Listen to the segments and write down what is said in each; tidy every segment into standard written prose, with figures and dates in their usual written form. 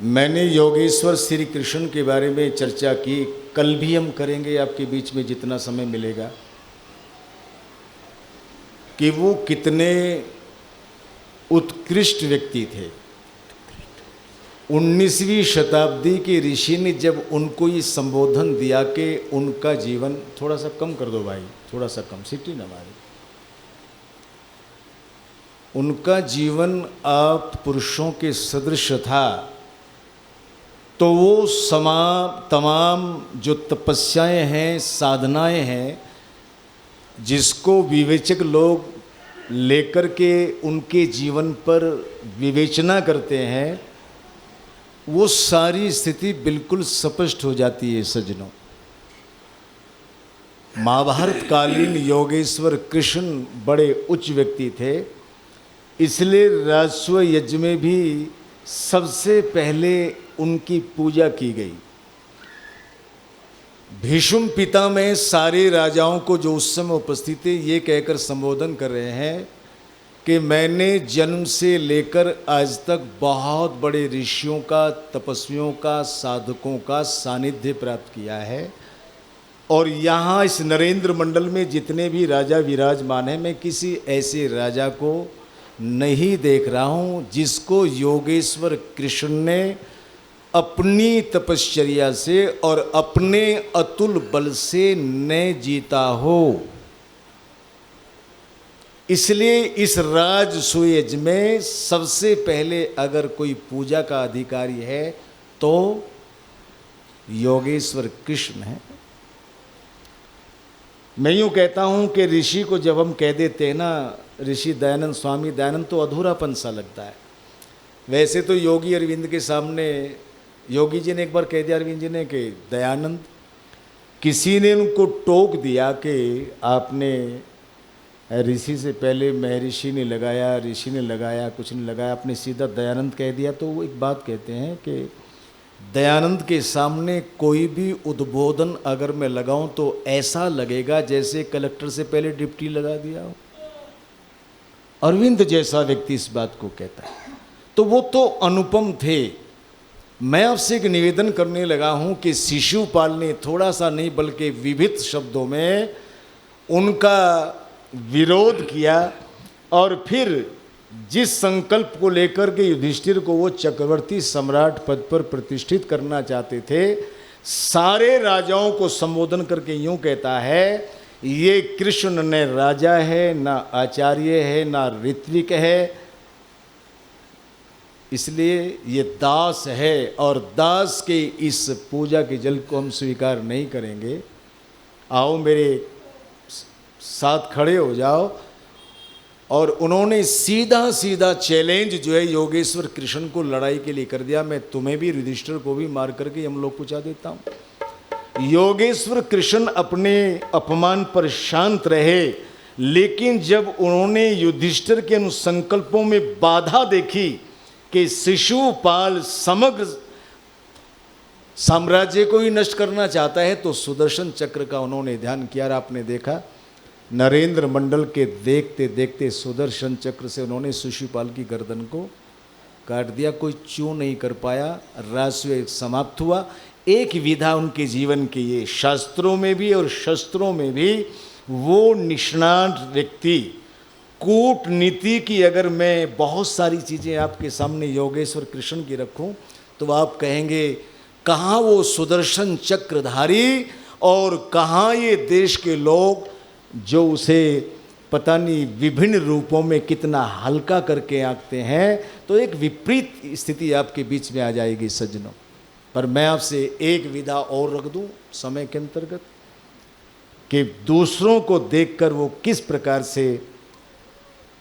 मैंने योगेश्वर श्री कृष्ण के बारे में चर्चा की, कल भी हम करेंगे आपके बीच में जितना समय मिलेगा, कि वो कितने उत्कृष्ट व्यक्ति थे। 19वीं शताब्दी के ऋषि ने जब उनको ये संबोधन दिया कि उनका जीवन, थोड़ा सा कम कर दो भाई, थोड़ा सा कम, सिटी ना मारे, उनका जीवन आप पुरुषों के सदृश था, तो वो तमाम जो तपस्याएं हैं, साधनाएं हैं, जिसको विवेचक लोग लेकर के उनके जीवन पर विवेचना करते हैं, वो सारी स्थिति बिल्कुल स्पष्ट हो जाती है सज्जनों। महाभारत कालीन योगेश्वर कृष्ण बड़े उच्च व्यक्ति थे, इसलिए राजस्व यज्ञ में भी सबसे पहले उनकी पूजा की गई। भीष्म पितामह सारे राजाओं को जो उस समय उपस्थित थे ये कहकर संबोधन कर रहे हैं कि मैंने जन्म से लेकर आज तक बहुत बड़े ऋषियों का, तपस्वियों का, साधकों का सानिध्य प्राप्त किया है, और यहाँ इस नरेंद्र मंडल में जितने भी राजा विराजमान हैं, मैं किसी ऐसे राजा को नहीं देख रहा हूँ जिसको योगेश्वर कृष्ण ने अपनी तपश्चर्या से और अपने अतुल बल से न जीता हो। इसलिए इस राजसूय में सबसे पहले अगर कोई पूजा का अधिकारी है तो योगेश्वर कृष्ण है। मैं यूँ कहता हूँ कि ऋषि को जब हम कह देते हैं ना, ऋषि दयानंद, स्वामी दयानंद, तो अधूरापन सा लगता है। वैसे तो योगी अरविंद के सामने, योगी जी ने एक बार कह दिया अरविंद जी ने कि दयानंद, किसी ने उनको टोक दिया कि आपने ऋषि से पहले महर्षि ने लगाया, ऋषि ने लगाया, कुछ नहीं लगाया, आपने सीधा दयानंद कह दिया। तो वो एक बात कहते हैं कि दयानंद के सामने कोई भी उद्बोधन अगर मैं लगाऊं तो ऐसा लगेगा जैसे कलेक्टर से पहले डिप्टी लगा दिया हो। अरविंद जैसा व्यक्ति इस बात को कहता है, तो वो तो अनुपम थे। मैं आपसे एक निवेदन करने लगा हूं कि शिशुपाल ने थोड़ा सा नहीं बल्कि विविध शब्दों में उनका विरोध किया, और फिर जिस संकल्प को लेकर के युधिष्ठिर को वो चक्रवर्ती सम्राट पद पर प्रतिष्ठित करना चाहते थे, सारे राजाओं को संबोधन करके यूं कहता है, ये कृष्ण न राजा है, ना आचार्य है, ना ऋत्विक है, इसलिए ये दास है, और दास के इस पूजा के जल को हम स्वीकार नहीं करेंगे। आओ मेरे साथ खड़े हो जाओ। और उन्होंने सीधा सीधा चैलेंज जो है योगेश्वर कृष्ण को लड़ाई के लिए कर दिया, मैं तुम्हें भी युधिष्ठिर को भी मार करके हम लोग पूछा देता हूँ। योगेश्वर कृष्ण अपने अपमान पर शांत रहे, लेकिन जब उन्होंने युधिष्ठिर के अनुसंकल्पों में बाधा देखी कि शिशुपाल समग्र साम्राज्य को ही नष्ट करना चाहता है, तो सुदर्शन चक्र का उन्होंने ध्यान किया। और आपने देखा नरेंद्र मंडल के देखते देखते सुदर्शन चक्र से उन्होंने शिशुपाल की गर्दन को काट दिया। कोई चू नहीं कर पाया, राजस्व समाप्त हुआ। एक विधा उनके जीवन की, ये शास्त्रों में भी और शस्त्रों में भी वो निष्णात व्यक्ति। कूटनीति की अगर मैं बहुत सारी चीज़ें आपके सामने योगेश्वर कृष्ण की रखूं तो आप कहेंगे कहाँ वो सुदर्शन चक्रधारी और कहाँ ये देश के लोग जो उसे पता नहीं विभिन्न रूपों में कितना हल्का करके आंकते हैं। तो एक विपरीत स्थिति आपके बीच में आ जाएगी सज्जनों। पर मैं आपसे एक विधा और रख दूं समय के अंतर्गत, कि दूसरों को देखकर वो किस प्रकार से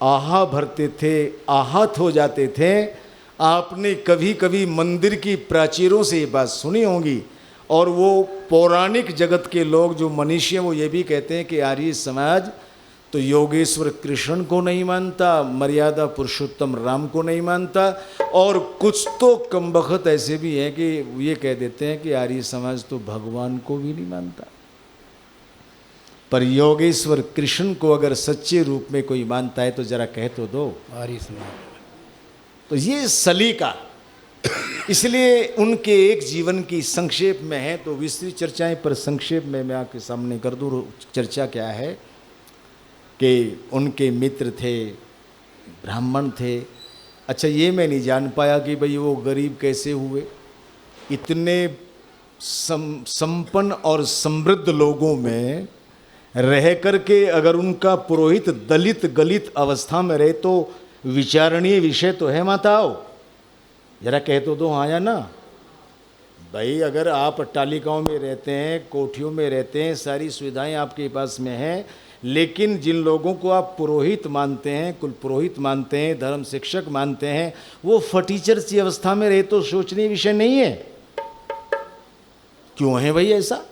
आहा भरते थे, आहत हो जाते थे। आपने कभी कभी मंदिर की प्राचीरों से ये बात सुनी होगी, और वो पौराणिक जगत के लोग जो मनीषी हैं वो ये भी कहते हैं कि आर्य समाज तो योगेश्वर कृष्ण को नहीं मानता, मर्यादा पुरुषोत्तम राम को नहीं मानता, और कुछ तो कमबख्त ऐसे भी हैं कि ये कह देते हैं कि आर्य समाज तो भगवान को भी नहीं मानता। पर योगेश्वर कृष्ण को अगर सच्चे रूप में कोई मानता है तो जरा कह तो दो आर्य समाज। तो ये सलीका इसलिए उनके एक जीवन की संक्षेप में है, तो विस्तृत चर्चाएं, पर संक्षेप में मैं आपके सामने कर दूँ। चर्चा क्या है कि उनके मित्र थे, ब्राह्मण थे। अच्छा, ये मैं नहीं जान पाया कि भाई वो गरीब कैसे हुए। इतने संपन्न और समृद्ध लोगों में रह करके अगर उनका पुरोहित दलित गलित अवस्था में रहे तो विचारणीय विषय तो है। माताओं जरा कह तो दो हाँ या ना। भाई अगर आप अट्टालिकाओं में रहते हैं, कोठियों में रहते हैं, सारी सुविधाएं आपके पास में हैं, लेकिन जिन लोगों को आप पुरोहित मानते हैं, कुल पुरोहित मानते हैं, धर्म शिक्षक मानते हैं, वो फटीचर सी अवस्था में रहे तो सोचनीय विषय नहीं है। क्यों है भाई ऐसा?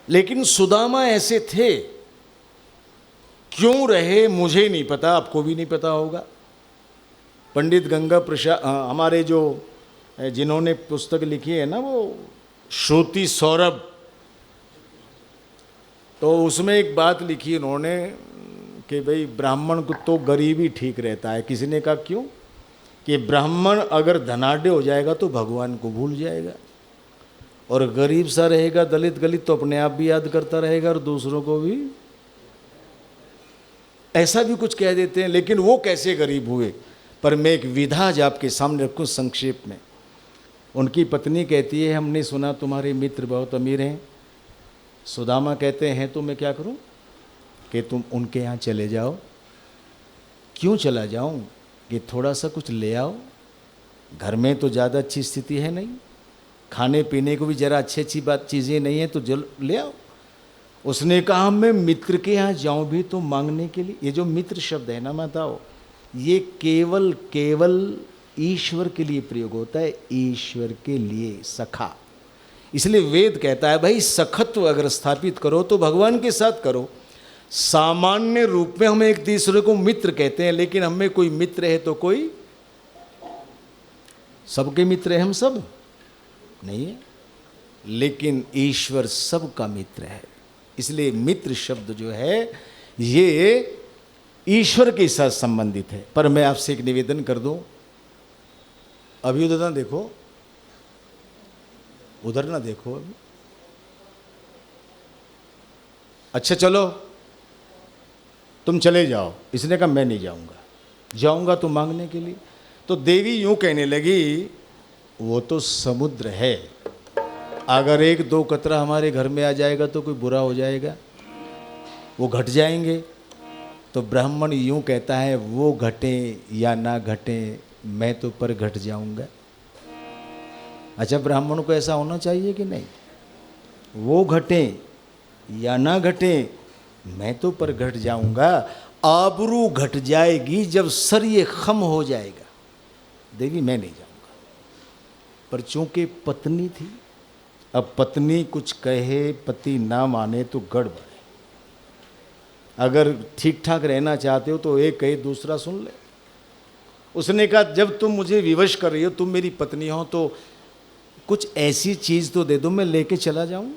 लेकिन सुदामा ऐसे थे। क्यों रहे मुझे नहीं पता, आपको भी नहीं पता होगा। पंडित गंगा प्रसाद हमारे जो जिन्होंने पुस्तक लिखी है ना, वो श्रुति सौरभ, तो उसमें एक बात लिखी उन्होंने कि भाई ब्राह्मण को तो गरीब ही ठीक रहता है। किसी ने कहा क्यों? कि ब्राह्मण अगर धनाढ़ हो जाएगा तो भगवान को भूल जाएगा, और गरीब सा रहेगा दलित गलित तो अपने आप भी याद करता रहेगा और दूसरों को भी। ऐसा भी कुछ कह देते हैं। लेकिन वो कैसे गरीब हुए, पर मैं एक विधा आज आपके सामने रखूँ संक्षेप में। उनकी पत्नी कहती है, हमने सुना तुम्हारे मित्र बहुत अमीर हैं। सुदामा कहते हैं तो मैं क्या करूं कि तुम उनके यहाँ चले जाओ। क्यों चला जाऊं? कि थोड़ा सा कुछ ले आओ। घर में तो ज़्यादा अच्छी स्थिति है नहीं, खाने पीने को भी ज़रा अच्छी बात चीज़ें नहीं है, तो जल ले आओ। उसने कहा मैं मित्र के यहाँ जाऊं भी तो मांगने के लिए। ये जो मित्र शब्द है ना माताओ, ये केवल केवल ईश्वर के लिए प्रयोग होता है, ईश्वर के लिए, सखा। इसलिए वेद कहता है भाई सखत्व अगर स्थापित करो तो भगवान के साथ करो। सामान्य रूप में हम एक दूसरे को मित्र कहते हैं, लेकिन हमें कोई मित्र है तो कोई, सबके मित्र है हम सब नहीं है, लेकिन ईश्वर सबका मित्र है। इसलिए मित्र शब्द जो है ये ईश्वर के साथ संबंधित है। पर मैं आपसे एक निवेदन कर दूं, अभी उधर ना देखो, उधर ना देखो अभी। अच्छा चलो तुम चले जाओ। इसने कहा मैं नहीं जाऊंगा। जाऊंगा तो मांगने के लिए। तो देवी यूं कहने लगी, वो तो समुद्र है, अगर एक दो कतरा हमारे घर में आ जाएगा तो कोई बुरा हो जाएगा, वो घट जाएंगे। तो ब्राह्मण यूं कहता है, वो घटे या ना घटे मैं तो पर घट जाऊंगा। अच्छा, ब्राह्मण को ऐसा होना चाहिए कि नहीं? वो घटे या ना घटे मैं तो पर घट जाऊंगा। आबरू घट जाएगी जब सर ये खम हो जाएगा। देवी मैं नहीं जाऊंगा। पर चूंकि पत्नी थी, अब पत्नी कुछ कहे पति ना माने तो गड़बड़ है। अगर ठीक ठाक रहना चाहते हो तो एक कहे दूसरा सुन ले। उसने कहा जब तुम मुझे विवश कर रही हो, तुम मेरी पत्नी हो, तो कुछ ऐसी चीज़ तो दे दो मैं लेके चला जाऊं।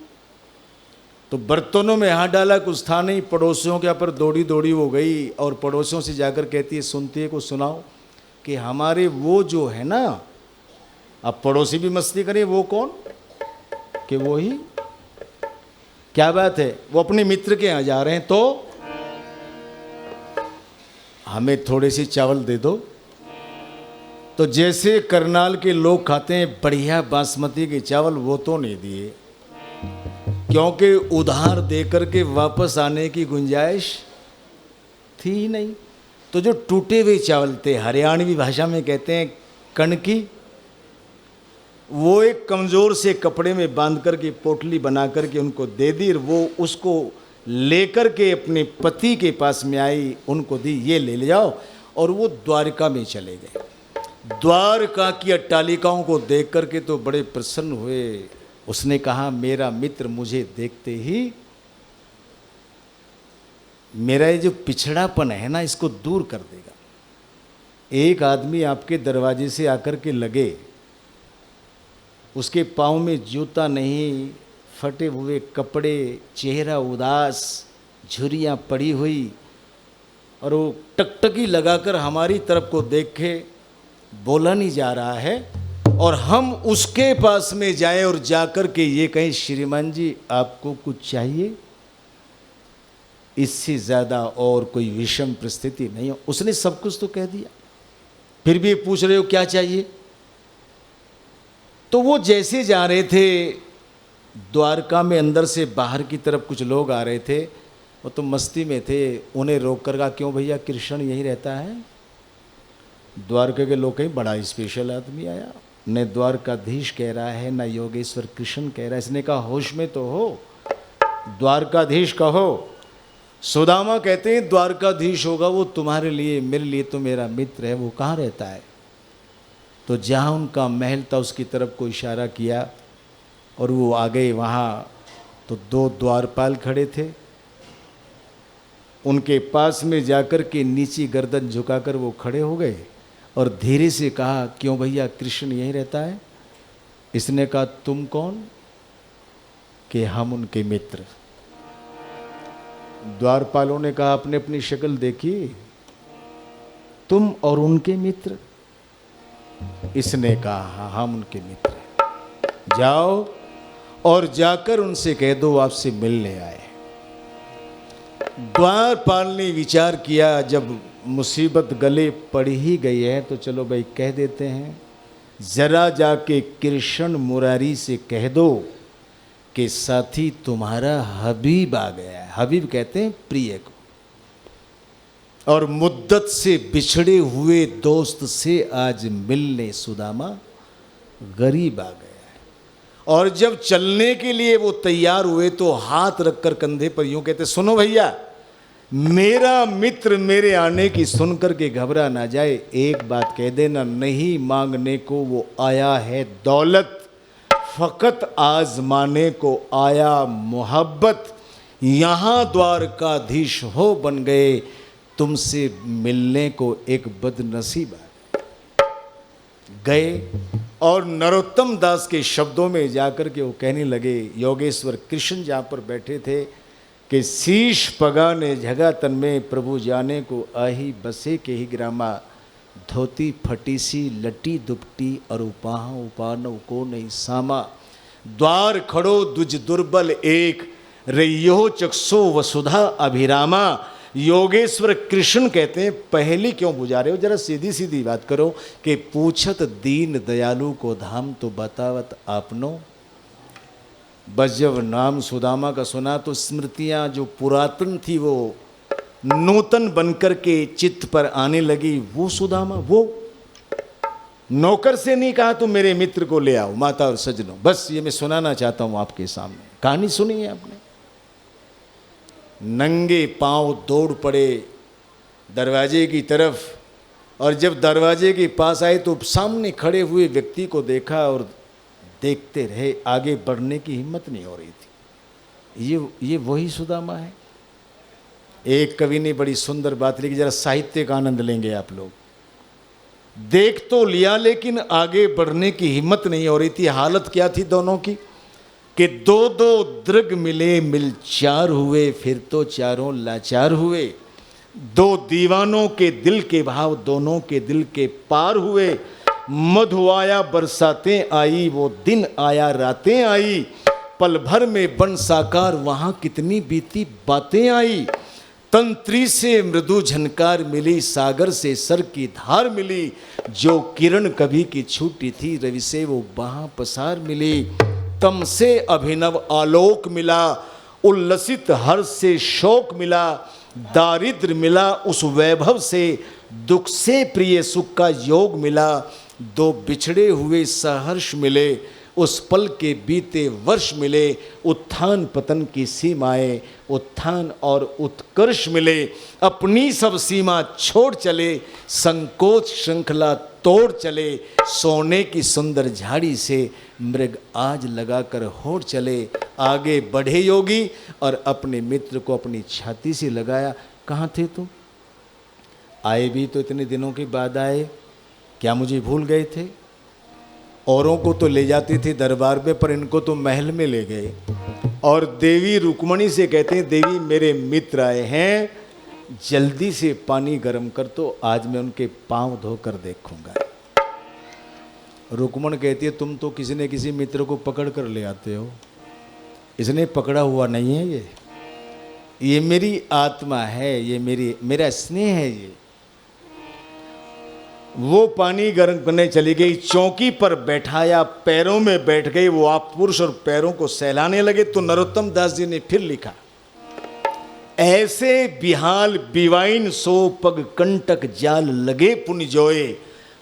तो बर्तनों में हाथ डाला, कुछ था नहीं। पड़ोसियों के ऊपर दौड़ी दौड़ी वो गई और पड़ोसियों से जाकर कहती है, सुनती है, कुछ सुनाओ कि हमारे वो जो है ना। अब पड़ोसी भी मस्ती करे, वो कौन? कि वो ही। क्या बात है, वो अपने मित्र के यहाँ जा रहे हैं, तो हमें थोड़े से चावल दे दो। तो जैसे करनाल के लोग खाते हैं बढ़िया बासमती के चावल, वो तो नहीं दिए, क्योंकि उधार देकर के वापस आने की गुंजाइश थी ही नहीं। तो जो टूटे हुए चावल थे, हरियाणवी भाषा में कहते हैं कणकी, वो एक कमज़ोर से कपड़े में बांध करके पोटली बना करके उनको दे दी। वो उसको लेकर के अपने पति के पास में आई, उनको दी, ये ले जाओ। और वो द्वारका में चले गए। द्वारका की अट्टालिकाओं को देख करके तो बड़े प्रसन्न हुए। उसने कहा मेरा मित्र मुझे देखते ही मेरा ये जो पिछड़ापन है ना, इसको दूर कर देगा। एक आदमी आपके दरवाजे से आकर के लगे, उसके पाँव में जूता नहीं, फटे हुए कपड़े, चेहरा उदास, झुर्रियाँ पड़ी हुई, और वो टकटकी लगाकर हमारी तरफ को देखे, बोला नहीं जा रहा है, और हम उसके पास में जाएं और जाकर के ये कहें श्रीमान जी आपको कुछ चाहिए, इससे ज्यादा और कोई विषम परिस्थिति नहीं हो। उसने सब कुछ तो कह दिया, फिर भी पूछ रहे हो क्या चाहिए। तो वो जैसे जा रहे थे द्वारका में, अंदर से बाहर की तरफ कुछ लोग आ रहे थे, वो तो मस्ती में थे। उन्हें रोक कर कहा क्यों भैया कृष्ण यही रहता है? द्वारका के लोग कहीं बड़ा स्पेशल आदमी आया, न द्वारकाधीश कह रहा है न योगेश्वर कृष्ण कह रहा है। इसने कहा होश में तो हो, द्वारकाधीश कहो। सुदामा कहते हैं द्वारकाधीश होगा वो तुम्हारे लिए, मेरे लिए तो मेरा मित्र है। वो कहाँ रहता है? तो जहाँ उनका महल था उसकी तरफ को इशारा किया और वो आ गए वहाँ। तो दो द्वारपाल खड़े थे, उनके पास में जाकर के नीची गर्दन झुकाकर वो खड़े हो गए और धीरे से कहा क्यों भैया कृष्ण यहीं रहता है? इसने कहा तुम कौन? कि हम उनके मित्र। द्वारपालों ने कहा अपने अपनी शक्ल देखी, तुम और उनके मित्र? इसने कहा हाँ हम उनके मित्र हैं। जाओ और जाकर उनसे कह दो आपसे मिलने आए। द्वारपाल ने विचार किया जब मुसीबत गले पड़ ही गई है तो चलो भाई कह देते हैं, जरा जाके कृष्ण मुरारी से कह दो कि साथी तुम्हारा हबीब आ गया है। हबीब कहते हैं प्रिय को, और मुद्दत से बिछड़े हुए दोस्त से आज मिलने सुदामा गरीब आ गया है। और जब चलने के लिए वो तैयार हुए तो हाथ रखकर कंधे पर यूं कहते सुनो भैया, मेरा मित्र मेरे आने की सुनकर के घबरा ना जाए, एक बात कह देना, नहीं मांगने को वो आया है दौलत, फकत आजमाने को आया मोहब्बत। यहाँ द्वारकाधीश हो बन गए, तुमसे मिलने को एक बदनसीब गए। और नरोत्तम दास के शब्दों में जाकर के वो कहने लगे, योगेश्वर कृष्ण जहाँ पर बैठे थे, कि शीश पगा ने जगह तन में प्रभु जाने को आही बसे के ही ग्रामा, धोती फटी सी लटी दुपटी और उपाह उपानव को नहीं सामा, द्वार खड़ो दुज दुर्बल एक, रैयो चक्षो वसुधा अभिरामा। योगेश्वर कृष्ण कहते हैं पहली क्यों बुझा रहे हो, जरा सीधी सीधी बात करो, कि पूछत दीन दयालु को धाम तो बतावत आपनो। बस जब नाम सुदामा का सुना तो स्मृतियां जो पुरातन थी वो नूतन बनकर के चित्त पर आने लगी। वो सुदामा, वो नौकर से नहीं कहा तुम मेरे मित्र को ले आओ माता और सजनों, बस ये मैं सुनाना चाहता हूं आपके सामने। कहानी सुनी है आपने? नंगे पांव दौड़ पड़े दरवाजे की तरफ, और जब दरवाजे के पास आए तो सामने खड़े हुए व्यक्ति को देखा और देखते रहे, आगे बढ़ने की हिम्मत नहीं हो रही थी। ये वही सुदामा है। एक कवि ने बड़ी सुंदर बात लिखी, जरा साहित्य का आनंद लेंगे आप लोग। देख तो लिया लेकिन आगे बढ़ने की हिम्मत नहीं हो रही थी। हालत क्या थी दोनों की, कि दो दो दृग मिले मिल चार हुए, फिर तो चारों लाचार हुए। दो दीवानों के दिल के भाव दोनों के दिल के पार हुए। मधु आया बरसातें आई, वो दिन आया रातें आई, पल भर में बन साकार वहां कितनी बीती बातें आई। तंत्री से मृदु झनकार मिली, सागर से सर की धार मिली, जो किरण कभी की छूटी थी रवि से वो वहां पसार मिली। तम से अभिनव आलोक मिला, उल्लसित हर्ष से शोक मिला, दारिद्र मिला उस वैभव से, दुख से प्रिय सुख का योग मिला। दो बिछड़े हुए सहर्ष मिले, उस पल के बीते वर्ष मिले। उत्थान पतन की सीमाएं, उत्थान और उत्कर्ष मिले। अपनी सब सीमा छोड़ चले, संकोच श्रृंखला तोड़ चले। सोने की सुंदर झाड़ी से मृग आज लगाकर होड़ चले। आगे बढ़े योगी और अपने मित्र को अपनी छाती से लगाया। कहाँ थे तुम? आए भी तो इतने दिनों के बाद आए, क्या मुझे भूल गए थे? औरों को तो ले जाते थे दरबार में, पर इनको तो महल में ले गए। और देवी रुक्मणी से कहते हैं, देवी मेरे मित्र आए हैं, जल्दी से पानी गर्म कर, तो आज मैं उनके पांव धोकर देखूंगा। रुक्मण कहती है तुम तो किसी न किसी मित्र को पकड़ कर ले आते हो, इसने पकड़ा हुआ नहीं है, ये मेरी आत्मा है, ये मेरा स्नेह है। ये वो पानी गर्म करने चली गई, चौकी पर बैठाया, पैरों में बैठ गई, वो आप पुरुष और पैरों को सहलाने लगे। तो नरोत्तम दास जी ने फिर लिखा, ऐसे बिहाल बिवाइन सो पग कंटक जाल लगे पुनि जोए,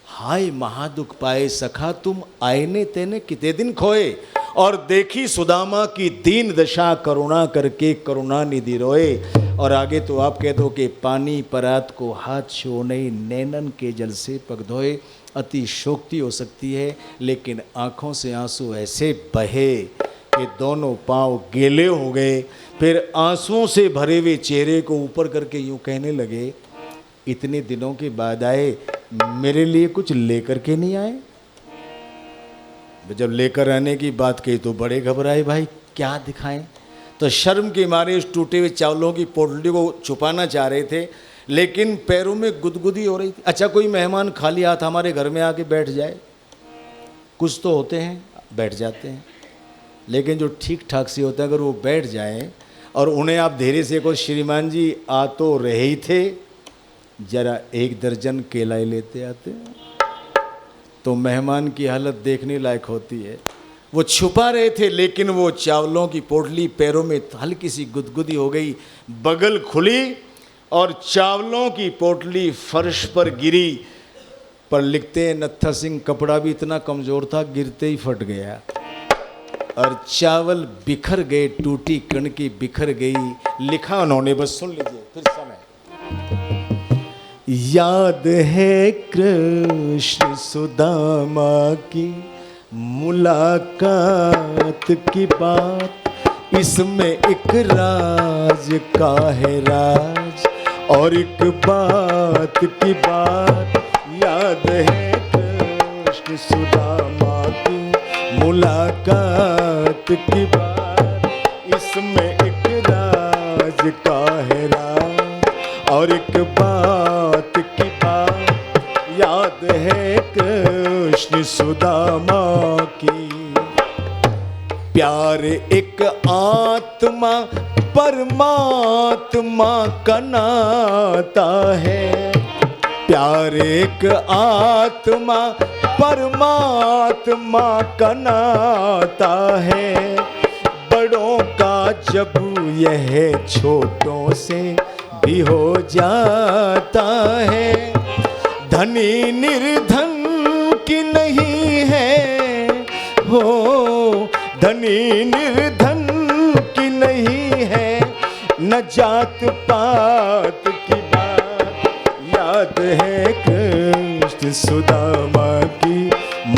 हाय महादुख पाए सखा तुम आयने तेने किते दिन खोए। और देखी सुदामा की दीन दशा करुणा करके करुणा निधि रोए। और आगे तो आप कह दो कि पानी परात को हाथ छोड़े, नैनन के जल से पग धोए। अति शोक्ति हो सकती है, लेकिन आंखों से आंसू ऐसे बहे कि दोनों पांव गीले हो गए। फिर आंसुओं से भरे हुए चेहरे को ऊपर करके यूं कहने लगे, इतने दिनों के बाद आए, मेरे लिए कुछ लेकर के नहीं आए। जब लेकर आने की बात कही तो बड़े घबराए, भाई क्या दिखाएं। तो शर्म के मारे उस टूटे हुए चावलों की पोटली को छुपाना चाह रहे थे, लेकिन पैरों में गुदगुदी हो रही थी। अच्छा, कोई मेहमान खाली हाथ हमारे घर में आके बैठ जाए, कुछ तो होते हैं बैठ जाते हैं, लेकिन जो ठीक ठाक से होते हैं अगर वो बैठ जाएं और उन्हें आप धीरे से को श्रीमान जी आ तो रहे ही थे, जरा एक दर्जन केला लेते आते, तो मेहमान की हालत देखने लायक होती है। वो छुपा रहे थे, लेकिन वो चावलों की पोटली पैरों में हल्की सी गुदगुदी हो गई, बगल खुली और चावलों की पोटली फर्श पर गिरी। पर लिखते हैं नत्था सिंह कपड़ा भी इतना कमज़ोर था, गिरते ही फट गया और चावल बिखर गए, टूटी कणकी बिखर गई। लिखा उन्होंने, बस सुन लीजिए फिर समय। याद है कृष्ण सुदामा की मुलाकात की बात, इसमें एक राज का है राज और एक बात की बात। याद है कृष्ण सुदामा की मुलाकात की बात, इसमें एक राज का है राज और एक बात की बात। याद है कृष्ण सुदामा की। प्यार एक आत्मा परमात्मा का नाता है, प्यार एक आत्मा परमात्मा का नाता है। बड़ों का जब यह छोटों से भी हो जाता है, धनी निर्धन की नहीं है हो, धनी निर्धन की नहीं है, न जात पात की बात। याद है कृष्ण सुदामा की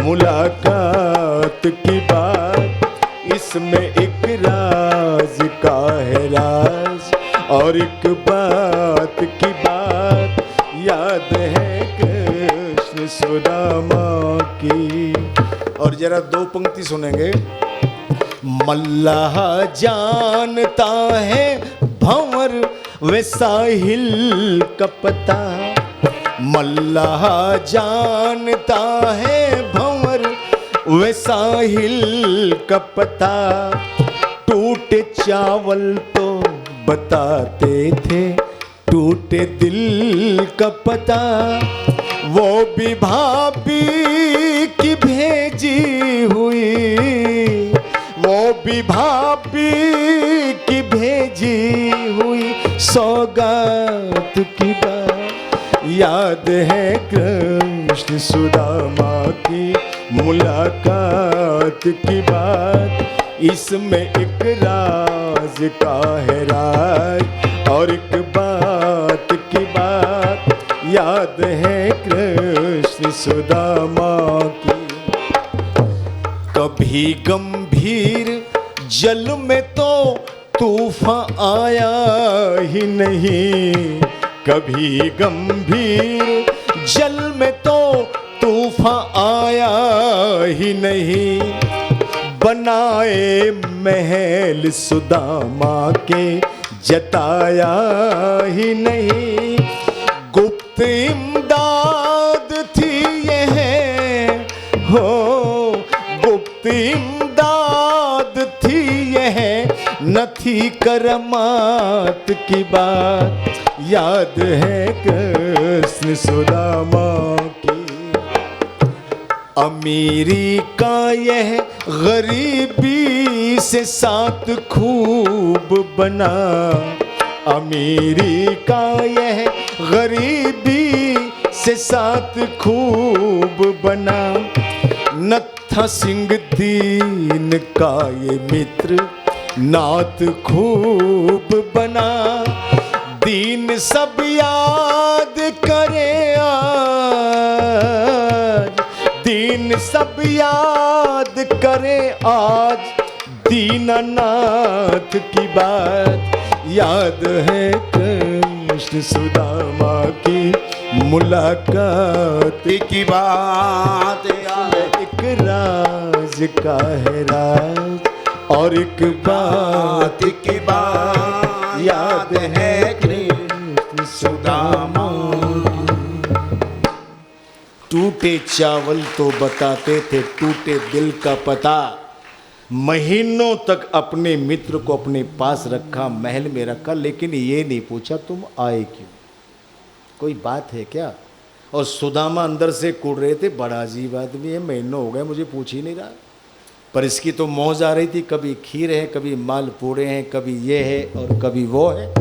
मुलाकात की बात, इसमें एक राज का है राज और एक बात की बात। याद है कृष्ण सुदामा की। और जरा दो पंक्ति सुनेंगे। मल्लाह जानता है भंवर व साहिल का पता, मल्लाह जानता है भंवर व साहिल का पता। टूटे चावल तो बताते थे, टूटे दिल का पता। वो भी भाभी की भेजी हुई, वो भी भाभी की भेजी हुई सौगात की बात। याद है कृष्ण सुदामा की मुलाकात की बात, इसमें एक राज का है राज और एक बात की बात। याद है कृष्ण सुदामा की। कभी गंभीर जल में तो तूफान आया ही नहीं, कभी गंभीर जल में तो तूफान आया ही नहीं। बनाए महल सुदामा के जताया ही नहीं। गुप्त इमदाद थी यह हो बहुत इमदाद थी यह, न थी करमात की बात। याद है कृष्ण सुदामा की अमीरी का यह गरीबी से साथ खूब बना। अमीरी का यह गरीबी से साथ खूब बना। न था सिंह दीन का ये मित्र नात खूब बना। दीन सब याद करे आज, दीन सब याद करे आज, दीनानाथ की बात। याद है कृष्ण सुदामा की मुलाकात की बात। एक राज का है राज और एक बात की बात। याद है कृष्ण सुदामा। टूटे चावल तो बताते थे टूटे दिल का पता। महीनों तक अपने मित्र को अपने पास रखा, महल में रखा, लेकिन ये नहीं पूछा तुम आए क्यों, कोई बात है क्या। और सुदामा अंदर से कुड़ रहे थे, बड़ा अजीब आदमी है, महीनों हो गए मुझे पूछ ही नहीं रहा। पर इसकी तो मौज आ रही थी, कभी खीर है, कभी मालपूड़े हैं, कभी ये है और कभी वो है।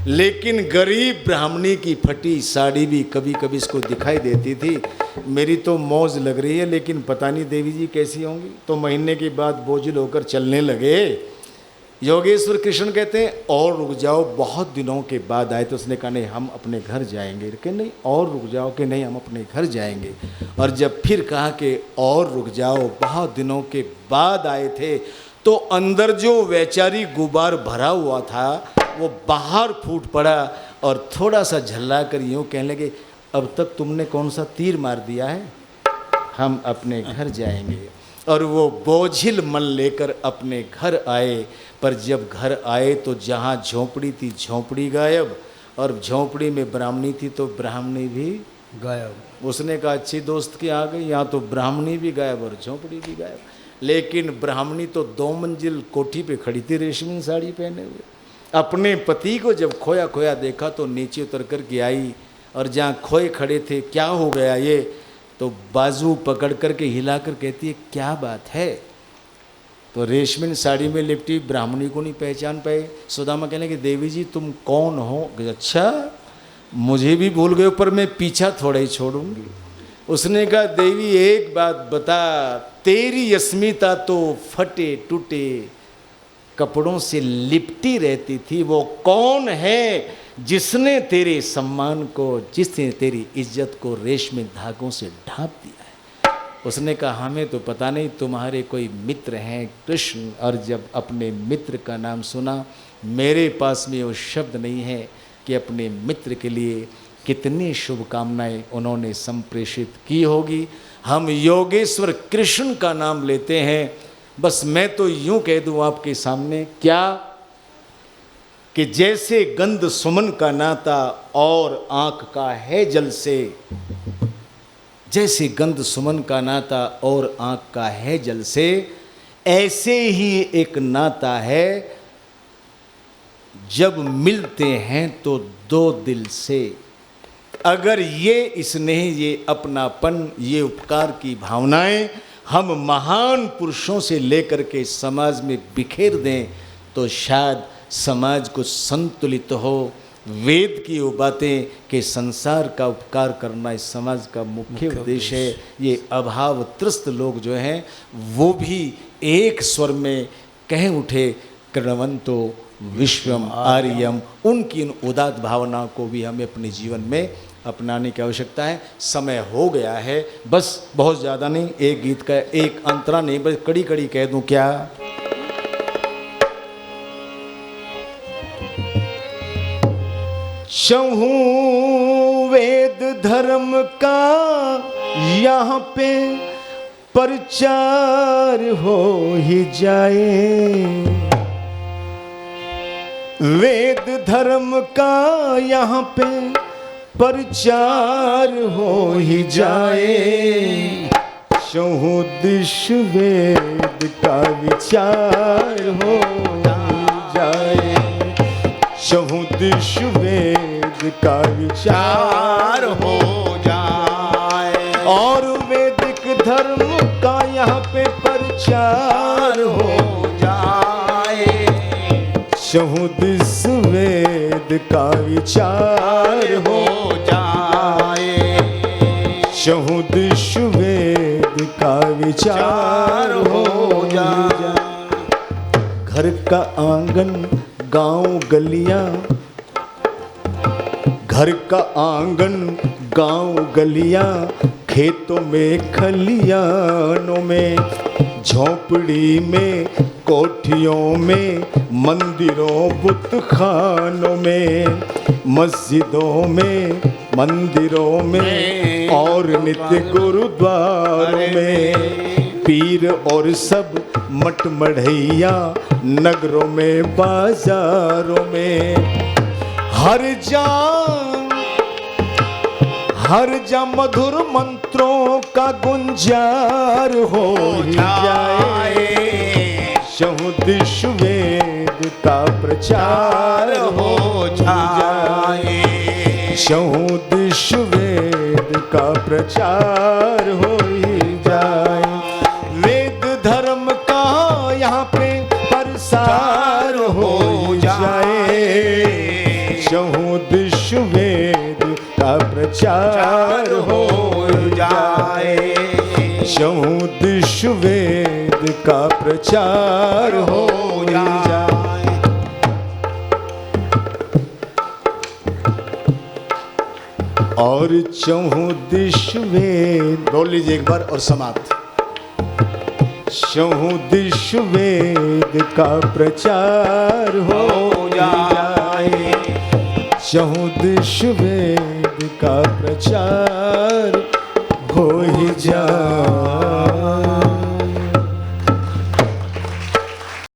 लेकिन गरीब ब्राह्मणी की फटी साड़ी भी कभी कभी इसको दिखाई देती थी। मेरी तो मौज लग रही है, लेकिन पता नहीं देवी जी कैसी होंगी। तो महीने के बाद बोझिल होकर चलने लगे। योगेश्वर कृष्ण कहते हैं और रुक जाओ, बहुत दिनों के बाद आए। तो उसने कहा नहीं हम अपने घर जाएंगे। कि नहीं और रुक जाओ, कि नहीं हम अपने घर जाएंगे। और जब फिर कहा कि और रुक जाओ, बहुत दिनों के बाद आए थे, तो अंदर जो वैचारी गुबार भरा हुआ था वो बाहर फूट पड़ा और थोड़ा सा झल्ला कर यूँ कहने लगे अब तक तुमने कौन सा तीर मार दिया है, हम अपने घर जाएंगे। और वो बोझिल मन लेकर अपने घर आए। पर जब घर आए तो जहाँ झोंपड़ी थी झोंपड़ी गायब, और झोंपड़ी में ब्राह्मणी थी तो ब्राह्मणी भी गायब। उसने कहा अच्छी दोस्त की आ गई, यहाँ तो ब्राह्मणी भी गायब और झोंपड़ी भी गायब। लेकिन ब्राह्मणी तो 2 मंजिल कोठी पे खड़ी थी रेशमी साड़ी पहने हुए। अपने पति को जब खोया खोया देखा तो नीचे उतर कर के आई, और जहाँ खोए खड़े थे क्या हो गया ये, तो बाजू पकड़ कर के हिला कर कहती है क्या बात है। तो रेशमी साड़ी में लिपटी ब्राह्मणी को नहीं पहचान पाए। सुदामा कहने कि देवी जी तुम कौन हो। अच्छा मुझे भी भूल गए, पर मैं पीछा थोड़ा ही छोड़ूंगी। उसने कहा देवी एक बात बता, तेरी अस्मिता तो फटे टूटे कपड़ों से लिपटी रहती थी, वो कौन है जिसने तेरे सम्मान को, जिसने तेरी इज्जत को रेशमी धागों से ढांप दिया है। उसने कहा हमें तो पता नहीं, तुम्हारे कोई मित्र हैं कृष्ण। और जब अपने मित्र का नाम सुना, मेरे पास में वो शब्द नहीं है कि अपने मित्र के लिए कितनी शुभकामनाएं उन्होंने संप्रेषित की होगी। हम योगेश्वर कृष्ण का नाम लेते हैं। बस मैं तो यूं कह दूं आपके सामने क्या, कि जैसे गंध सुमन का नाता और आंख का है जल से, जैसे गंध सुमन का नाता और आंख का है जल से, ऐसे ही एक नाता है जब मिलते हैं तो 2 दिल से। अगर ये स्नेह, ये अपनापन, ये उपकार की भावनाएं हम महान पुरुषों से लेकर के समाज में बिखेर दें तो शायद समाज को संतुलित हो। वेद की वो बातें कि संसार का उपकार करना इस समाज का मुख्य उद्देश्य है। ये अभाव त्रस्त लोग जो हैं वो भी एक स्वर में कह उठे कर्णवंतो विश्वम आर्यम। उनकी इन उदात्त भावना को भी हमें अपने जीवन में अपनाने की आवश्यकता है। समय हो गया है, बस बहुत ज़्यादा नहीं, एक गीत का एक अंतरा नहीं, बस कड़ी कड़ी कह दूं क्या। चहूं वेद धर्म का यहाँ पे प्रचार हो ही जाए, वेद धर्म का यहाँ पे प्रचार हो ही जाए। चहुदिश वेद का विचार हो जाए, चहुदिश वेद का विचार हो जाए, और वैदिक धर्म का यहाँ पे प्रचार हो जाए, चहुदिश वेद का विचार हो जाए, चहुदिश वेद का विचार हो जाए। घर का आंगन गांव गलियां, घर का आंगन गांव गलियां, खेतों में खलियानों में, झोपड़ी में कोठियों में, मंदिरों बुत खानों में, मस्जिदों में मंदिरों में और नित्य गुरुद्वारों में, पीर और सब मठ मढ़ैया नगरों में बाजारों में, हर जा मधुर मंत्रों का गुंजार हो जाए, चहुदिश वेद का प्रचार हो जाए, चहुदिश वेद का प्रचार हो जाए, वेद धर्म का यहाँ पे प्रसार हो जाए, चहुदिश वेद का प्रचार हो जाए, चहुदिश वेद का प्रचार हो जाए। और चहुदिश वेद बोल लीजिए एक बार और समाप्त। चहुदिश वेद का प्रचार हो जाए, चहुदिश वेद का प्रचार हो ही जाए।